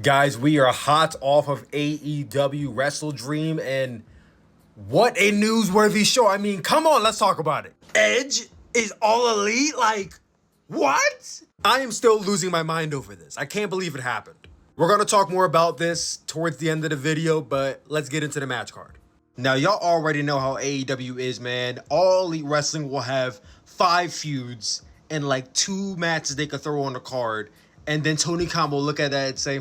Guys, we are hot off of AEW Wrestle Dream, and what a newsworthy show. I mean, come on, let's talk about it. Edge is all elite? Like, what? I am still losing my mind over this. I can't believe it happened. We're going to talk more about this towards the end of the video, but let's get into the match card. Now, y'all already know how AEW is, man. All Elite Wrestling will have 5 feuds and like 2 matches they could throw on the card. And then Tony Khan will look at that and say,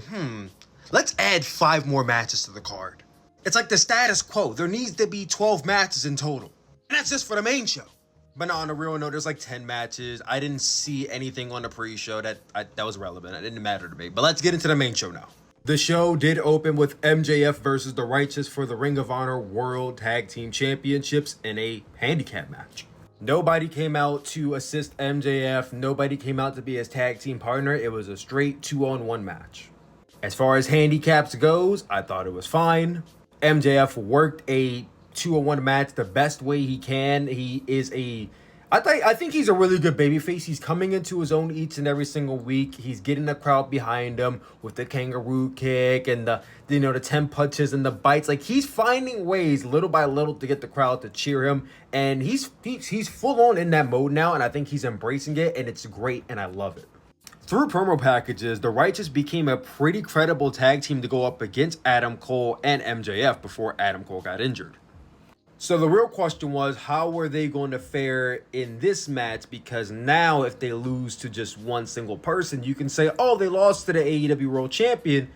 let's add 5 more matches to the card. It's like the status quo. There needs to be 12 matches in total. And that's just for the main show. But no, on a real note, there's like 10 matches. I didn't see anything on the pre-show that was relevant. It didn't matter to me. But let's get into the main show now. The show did open with MJF versus The Righteous for the Ring of Honor World Tag Team Championships in a handicap match. Nobody came out to assist MJF. Nobody came out to be his tag team partner. It was a straight 2-on-1 match. As far as handicaps goes, I thought it was fine. MJF worked a 2-on-1 match the best way he can. He is I think he's a really good babyface. He's coming into his own each and every single week. He's getting the crowd behind him with the kangaroo kick and the 10 punches and the bites. Like, he's finding ways little by little to get the crowd to cheer him. And he's full on in that mode now, and I think he's embracing it, and it's great, and I love it. Through promo packages, The Righteous became a pretty credible tag team to go up against Adam Cole and MJF before Adam Cole got injured. So the real question was, how were they going to fare in this match? Because now if they lose to just one single person, you can say, oh, they lost to the AEW World Champion,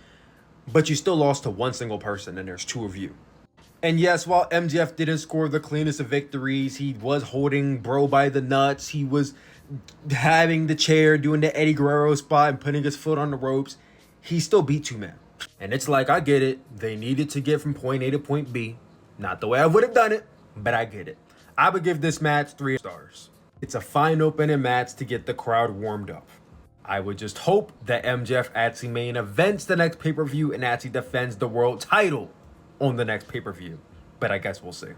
but you still lost to one single person, and there's 2 of you. And yes, while MJF didn't score the cleanest of victories, he was holding Bro by the nuts. He was having the chair, doing the Eddie Guerrero spot and putting his foot on the ropes. He still beat 2 men. And it's like, I get it. They needed to get from point A to point B. Not the way I would have done it, but I get it. I would give this match 3 stars. It's a fine opening match to get the crowd warmed up. I would just hope that MJF actually main events the next pay-per-view and actually defends the world title on the next pay-per-view. But I guess we'll see.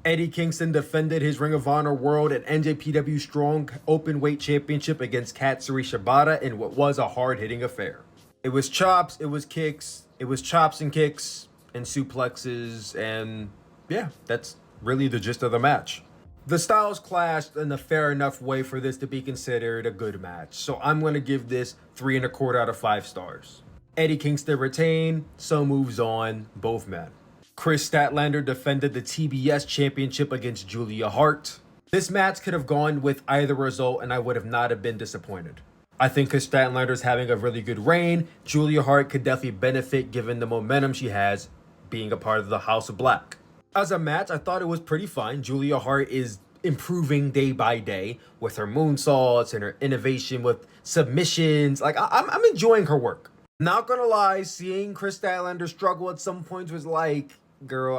Eddie Kingston defended his Ring of Honor World and NJPW Strong Openweight Championship against Katsuri Shibata in what was a hard-hitting affair. It was chops, it was kicks, it was chops and kicks and suplexes, and yeah, that's really the gist of the match. The styles clashed in a fair enough way for this to be considered a good match, so I'm going to give this 3.25 out of 5 stars. Eddie Kingston retained, so moves on, both men. Chris Statlander defended the TBS Championship against Julia Hart. This match could have gone with either result and I would have not have been disappointed. I think Chris Statlander is having a really good reign. Julia Hart could definitely benefit given the momentum she has being a part of the House of Black. As a match, I thought it was pretty fine. Julia Hart is improving day by day with her moonsaults and her innovation with submissions. Like, I'm enjoying her work. Not gonna lie, seeing Chris Statlander struggle at some points was like, girl,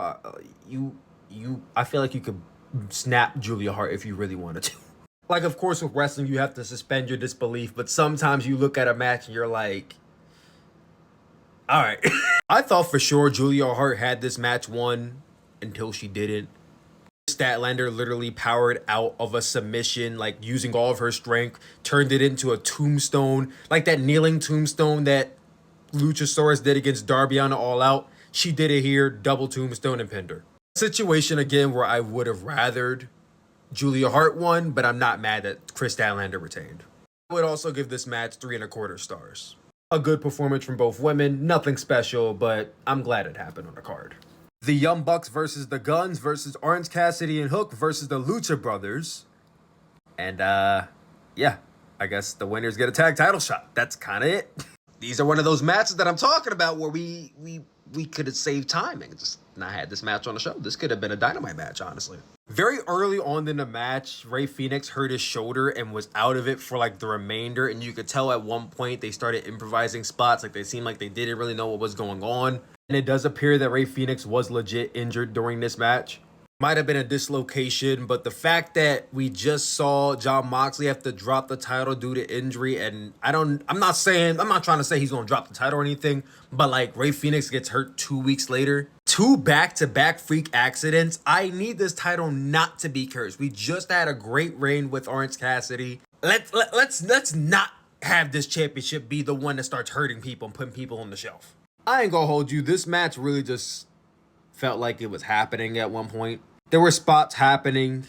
I feel like you could snap Julia Hart if you really wanted to. Like, of course, with wrestling, you have to suspend your disbelief, but sometimes you look at a match and you're like, all right. I thought for sure Julia Hart had this match won until she didn't. Statlander literally powered out of a submission, like using all of her strength, turned it into a tombstone, like that kneeling tombstone that Luchasaurus did against Darby on All Out. She did it here, double tombstone and pinned her. Situation again where I would have rathered Julia Hart won, but I'm not mad that Chris Statlander retained. I would also give this match 3.25 stars. A good performance from both women, nothing special, but I'm glad it happened on the card. The Young Bucks versus the Guns versus Orange Cassidy and Hook versus the Lucha Brothers. And yeah, I guess the winners get a tag title shot. That's kind of it. These are one of those matches that I'm talking about where we could have saved time and just not had this match on the show. This could have been a Dynamite match, honestly. Very early on in the match, Rey Fenix hurt his shoulder and was out of it for like the remainder. And you could tell at one point they started improvising spots. Like, they seemed like they didn't really know what was going on. And it does appear that Rey Fenix was legit injured during this match. Might have been a dislocation, but the fact that we just saw Jon Moxley have to drop the title due to injury, and I'm not trying to say he's going to drop the title or anything, but like Rey Fenix gets hurt 2 weeks later. 2 back-to-back freak accidents. I need this title not to be cursed. We just had a great reign with Orange Cassidy. Let's not have this championship be the one that starts hurting people and putting people on the shelf. I ain't gonna hold you. This match really just felt like it was happening at one point. There were spots happening,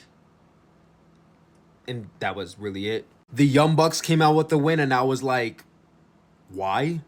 and that was really it. The Young Bucks came out with the win, and I was like, why?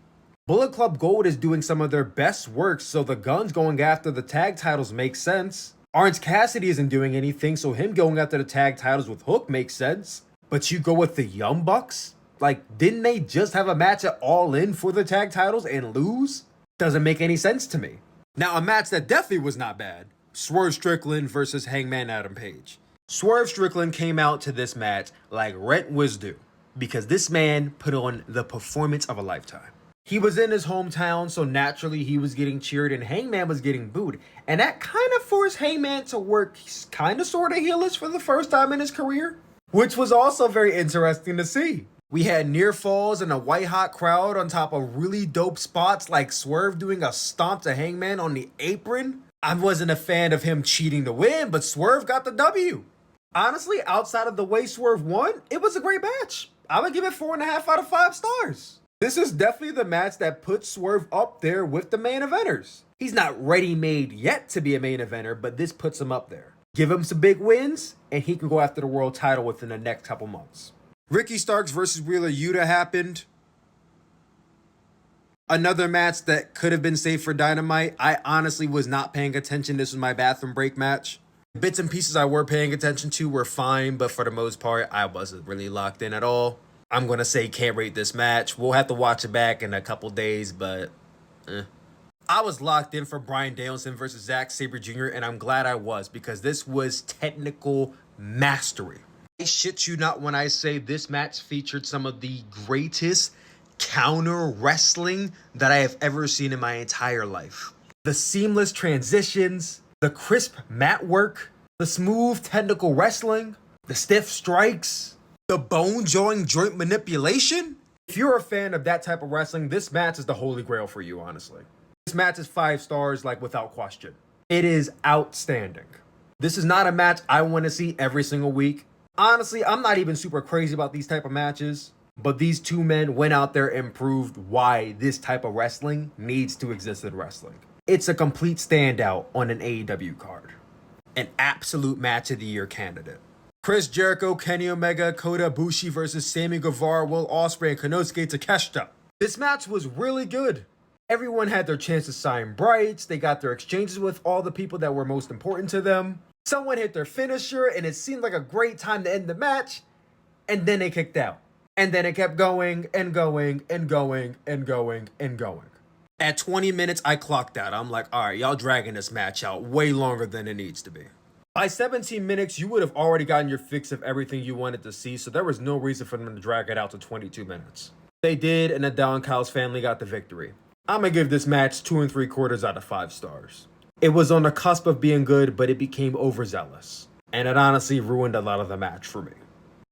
Bullet Club Gold is doing some of their best work, so the Guns going after the tag titles makes sense. Orange Cassidy isn't doing anything, so him going after the tag titles with Hook makes sense. But you go with the Young Bucks? Like, didn't they just have a match at All In for the tag titles and lose? Doesn't make any sense to me. Now, a match that definitely was not bad. Swerve Strickland versus Hangman Adam Page. Swerve Strickland came out to this match like rent was due, because this man put on the performance of a lifetime. He was in his hometown, so naturally he was getting cheered and Hangman was getting booed. And that kind of forced Hangman to work kind of sort of heelish for the first time in his career, which was also very interesting to see. We had near falls and a white hot crowd on top of really dope spots like Swerve doing a stomp to Hangman on the apron. I wasn't a fan of him cheating to win, but Swerve got the W. Honestly, outside of the way Swerve won, it was a great match. I would give it 4.5 out of 5 stars. This is definitely the match that puts Swerve up there with the main eventers. He's not ready-made yet to be a main eventer, but this puts him up there. Give him some big wins, and he can go after the world title within the next couple months. Ricky Starks versus Wheeler Yuta happened. Another match that could have been saved for Dynamite. I honestly was not paying attention. This was my bathroom break match. Bits and pieces I were paying attention to were fine, but for the most part, I wasn't really locked in at all. I'm going to say can't rate this match. We'll have to watch it back in a couple days, but I was locked in for Bryan Danielson versus Saber Jr., and I'm glad I was, because this was technical mastery. I shit you not when I say this match featured some of the greatest counter wrestling that I have ever seen in my entire life. The seamless transitions, the crisp mat work, the smooth technical wrestling, the stiff strikes, the bone-jawing joint manipulation. If you're a fan of that type of wrestling, this match is the holy grail for you, honestly. This match is 5 stars, like, without question. It is outstanding. This is not a match I want to see every single week. Honestly, I'm not even super crazy about these type of matches, but these two men went out there and proved why this type of wrestling needs to exist in wrestling. It's a complete standout on an AEW card. An absolute match of the year candidate. Chris Jericho, Kenny Omega, Kota Ibushi versus Sammy Guevara, Will Ospreay, and Konosuke Takeshita. This match was really good. Everyone had their chance to sign brights. They got their exchanges with all the people that were most important to them. Someone hit their finisher, and it seemed like a great time to end the match. And then they kicked out. And then it kept going and going and going and going and going. At 20 minutes, I clocked out. I'm like, all right, y'all dragging this match out way longer than it needs to be. By 17 minutes, you would have already gotten your fix of everything you wanted to see, so there was no reason for them to drag it out to 22 minutes. They did, and the Donkal's family got the victory. I'm going to give this match 2 3/4 out of 5 stars. It was on the cusp of being good, but it became overzealous. And it honestly ruined a lot of the match for me.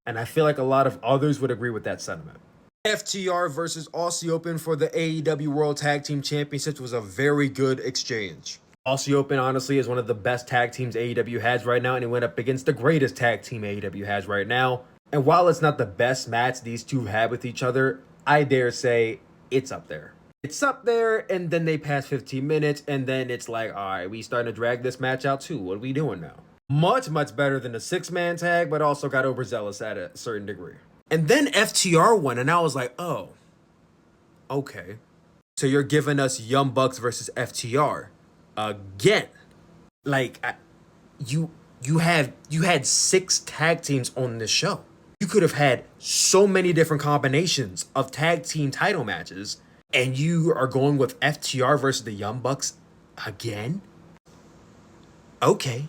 And I feel like a lot of others would agree with that sentiment. FTR versus Aussie Open for the AEW World Tag Team Championships was a very good exchange. Aussie Open, honestly, is one of the best tag teams AEW has right now, and it went up against the greatest tag team AEW has right now. And while it's not the best match these two had with each other, I dare say it's up there. It's up there, and then they pass 15 minutes, and then it's like, all right, we starting to drag this match out too. What are we doing now? Much, much better than a 6-man tag, but also got overzealous at a certain degree. And then FTR won, and I was like, oh, okay. So you're giving us Young Bucks versus FTR again. Like, you had 6 tag teams on this show. You could have had so many different combinations of tag team title matches, and you are going with FTR versus the Young Bucks again? Okay.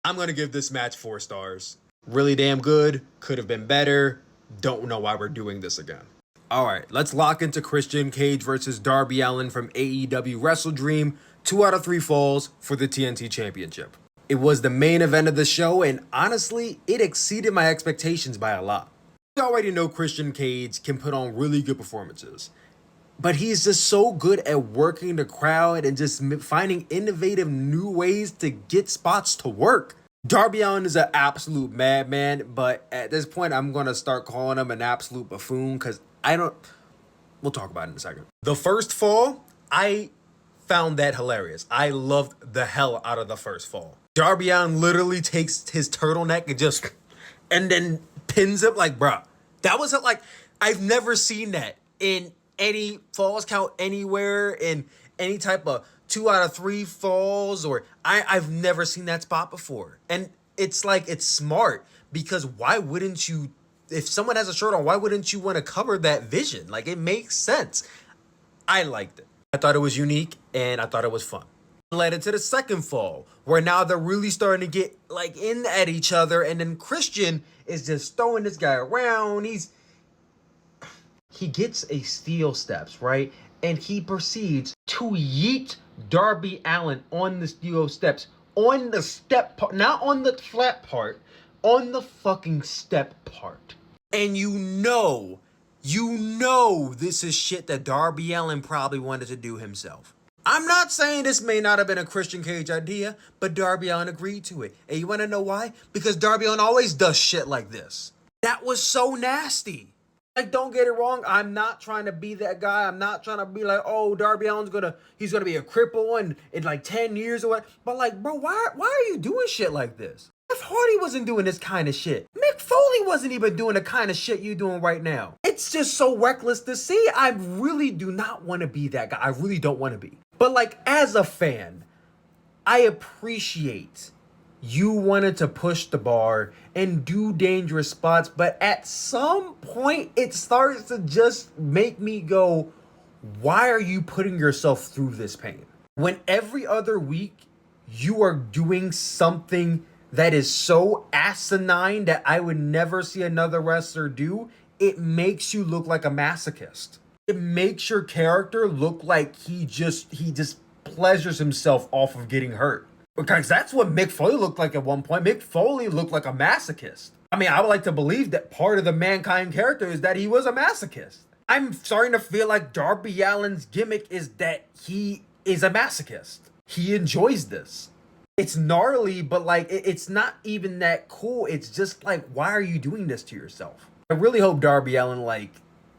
I'm going to give this match 4 stars. Really damn good. Could have been better. Don't know why we're doing this again. Alright, let's lock into Christian Cage versus Darby Allin from AEW Wrestle Dream. 2 out of 3 falls for the TNT Championship. It was the main event of the show, and honestly, it exceeded my expectations by a lot. We already know Christian Cage can put on really good performances, but he's just so good at working the crowd and just finding innovative new ways to get spots to work. Darby Allin is an absolute madman, but at this point, I'm going to start calling him an absolute buffoon because We'll talk about it in a second. The first fall, I found that hilarious. I loved the hell out of the first fall. Darby Allin literally takes his turtleneck and then pins him like, bruh. That was like, I've never seen that in any falls count anywhere, in any type of 2 out of 3 falls, or I've never seen that spot before. And it's like, it's smart, because why wouldn't you, if someone has a shirt on, why wouldn't you want to cover that vision? Like, it makes sense. I liked it. I thought it was unique, and I thought it was fun. Led into the second fall, where now they're really starting to get like in at each other, and then Christian is just throwing this guy around. He gets a steel steps, right? And he proceeds to yeet Darby Allin on the steel steps, on the step part, not on the flat part, on the fucking step part. And you know this is shit that Darby Allin probably wanted to do himself. I'm not saying this may not have been a Christian Cage idea, but Darby Allin agreed to it. And you want to know why? Because Darby Allin always does shit like this. That was so nasty. Like, don't get it wrong. I'm not trying to be that guy. I'm not trying to be like, oh, Darby Allin's he's gonna be a cripple in like 10 years or what. But like, bro, why are you doing shit like this? Jeff Hardy wasn't doing this kind of shit. Mick Foley wasn't even doing the kind of shit you're doing right now. It's just so reckless to see. I really do not want to be that guy. I really don't want to be. But like, as a fan, I appreciate you wanted to push the bar and do dangerous spots, but at some point it starts to just make me go, why are you putting yourself through this pain? When every other week you are doing something that is so asinine that I would never see another wrestler do, it makes you look like a masochist. It makes your character look like he just pleasures himself off of getting hurt. Because that's what Mick Foley looked like at one point. Mick Foley looked like a masochist. I mean, I would like to believe that part of the Mankind character is that he was a masochist. I'm starting to feel like Darby Allin's gimmick is that he is a masochist. He enjoys this. It's gnarly, but like, it's not even that cool. It's just like, why are you doing this to yourself? I really hope Darby Allin like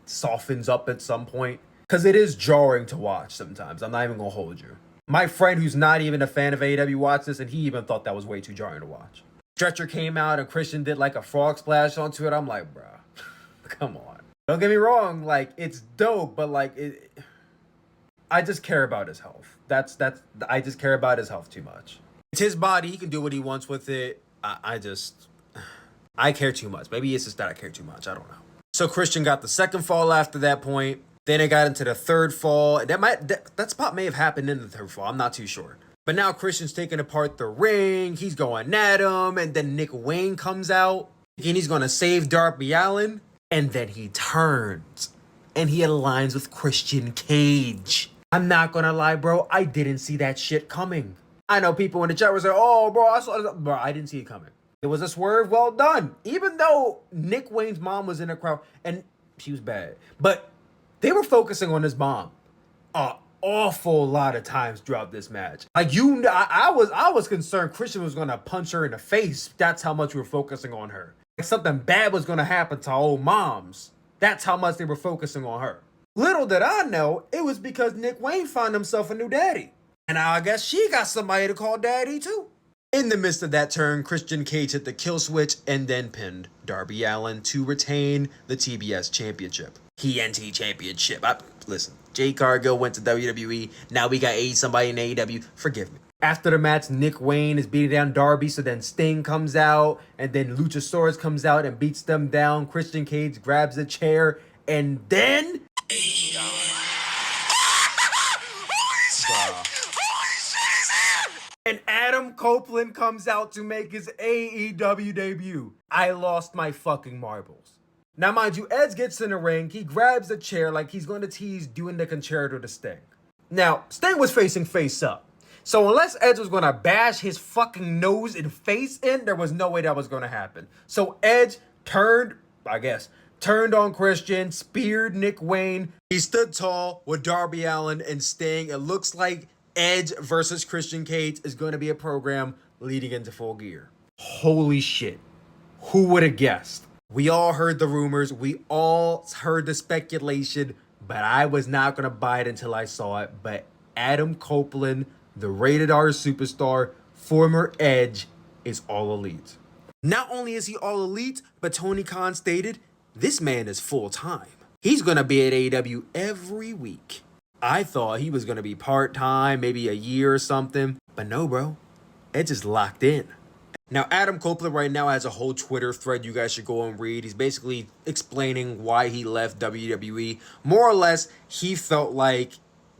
softens up at some point, because it is jarring to watch sometimes. I'm not even gonna hold you. My friend who's not even a fan of AEW watched this, and he even thought that was way too jarring to watch. Stretcher came out and Christian did like a frog splash onto it. I'm like, bruh, come on. Don't get me wrong, like, it's dope, but like, I just care about his health. I just care about his health too much. It's his body. He can do what he wants with it. I care too much. Maybe it's just that I care too much. I don't know. So Christian got the second fall after that point. Then it got into the third fall. That spot may have happened in the third fall. I'm not too sure. But now Christian's taking apart the ring. He's going at him. And then Nick Wayne comes out. And he's going to save Darby Allin. And then he turns. And he aligns with Christian Cage. I'm not going to lie, bro. I didn't see that shit coming. I know people in the chat were saying, oh, bro, I didn't see it coming. It was a swerve well done. Even though Nick Wayne's mom was in the crowd. And she was bad. But they were focusing on his mom an awful lot of times throughout this match. Like, I was concerned Christian was going to punch her in the face. That's how much we were focusing on her. Like, something bad was going to happen to our old moms. That's how much they were focusing on her. Little did I know, it was because Nick Wayne found himself a new daddy. And I guess she got somebody to call daddy too. In the midst of that turn, Christian Cage hit the kill switch and then pinned Darby Allin to retain the TBS Championship. TNT Championship. Listen, Jade Cargill went to WWE. Now we got somebody in AEW. Forgive me. After the match, Nick Wayne is beating down Darby, so then Sting comes out, and then Luchasaurus comes out and beats them down. Christian Cage grabs a chair, and then... And Adam Copeland comes out to make his AEW debut. I lost my fucking marbles. Now, mind you, Edge gets in the ring. He grabs a chair like he's going to tease doing the concerto to Sting. Now, Sting was facing face up. So unless Edge was going to bash his fucking nose and face in, there was no way that was going to happen. So Edge turned on Christian, speared Nick Wayne. He stood tall with Darby Allin and Sting. It looks like Edge versus Christian Cage is going to be a program leading into Full Gear. Holy shit. Who would have guessed? We all heard the rumors, we all heard the speculation, but I was not going to buy it until I saw it. But Adam Copeland, the rated R superstar, former Edge, is all elite. Not only is he all elite, but Tony Khan stated, this man is full time. He's going to be at AEW every week. I thought he was going to be part-time, maybe a year or something. But no, bro. Edge is locked in. Now, Adam Copeland right now has a whole Twitter thread you guys should go and read. He's basically explaining why he left WWE. More or less, he felt like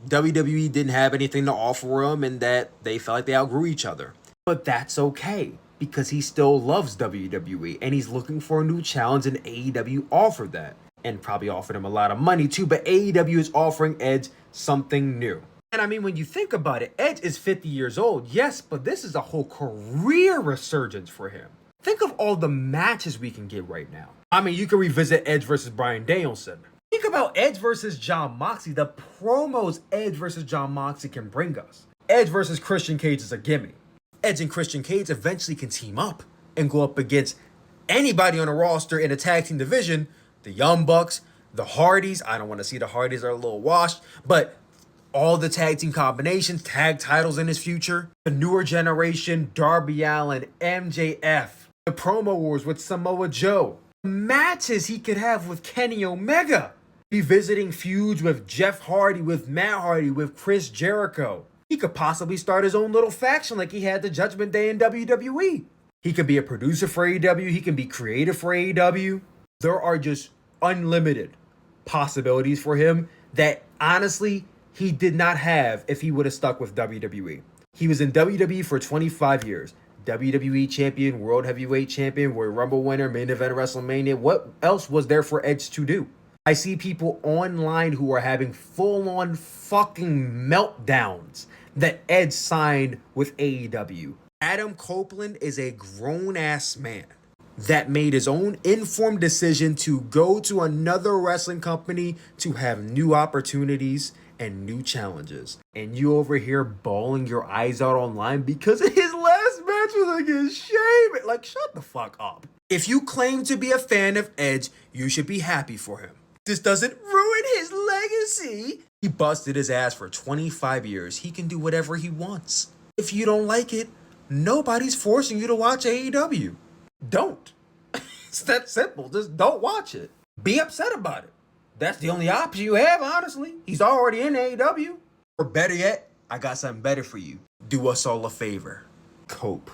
WWE didn't have anything to offer him and that they felt like they outgrew each other. But that's okay, because he still loves WWE and he's looking for a new challenge, and AEW offered that. And probably offered him a lot of money too, but AEW is offering Edge something new. And I mean, when you think about it, Edge is 50 years old, yes, but this is a whole career resurgence for him. Think of all the matches we can get right now. I mean, you can revisit Edge versus Bryan Danielson. Think about Edge versus Jon Moxley, the promos Edge versus Jon Moxley can bring us. Edge versus Christian Cage is a gimme. Edge and Christian Cage eventually can team up and go up against anybody on a roster in a tag team division. The Young Bucks, the Hardys. I don't want to see the Hardys, are a little washed, but all the tag team combinations, tag titles in his future. The newer generation, Darby Allin, MJF. The promo wars with Samoa Joe. The matches he could have with Kenny Omega. Revisiting feuds with Jeff Hardy, with Matt Hardy, with Chris Jericho. He could possibly start his own little faction like he had the Judgment Day in WWE. He could be a producer for AEW. He can be creative for AEW. There are just unlimited possibilities for him that honestly he did not have if he would have stuck with WWE. He was in WWE for 25 years. WWE champion, World Heavyweight champion, Royal Rumble winner, main event of WrestleMania. What else was there for Edge to do? I see people online who are having full-on fucking meltdowns that Edge signed with AEW. Adam Copeland is a grown-ass man that made his own informed decision to go to another wrestling company to have new opportunities and new challenges. And you over here bawling your eyes out online because his last match was against Shame. Like, shut the fuck up. If you claim to be a fan of Edge, you should be happy for him. This doesn't ruin his legacy. He busted his ass for 25 years. He can do whatever he wants. If you don't like it, nobody's forcing you to watch AEW. Don't. It's that simple. Just don't watch it. Be upset about it. That's the only option you have, honestly. He's already in AEW. Or better yet, I got something better for you. Do us all a favor. Cope.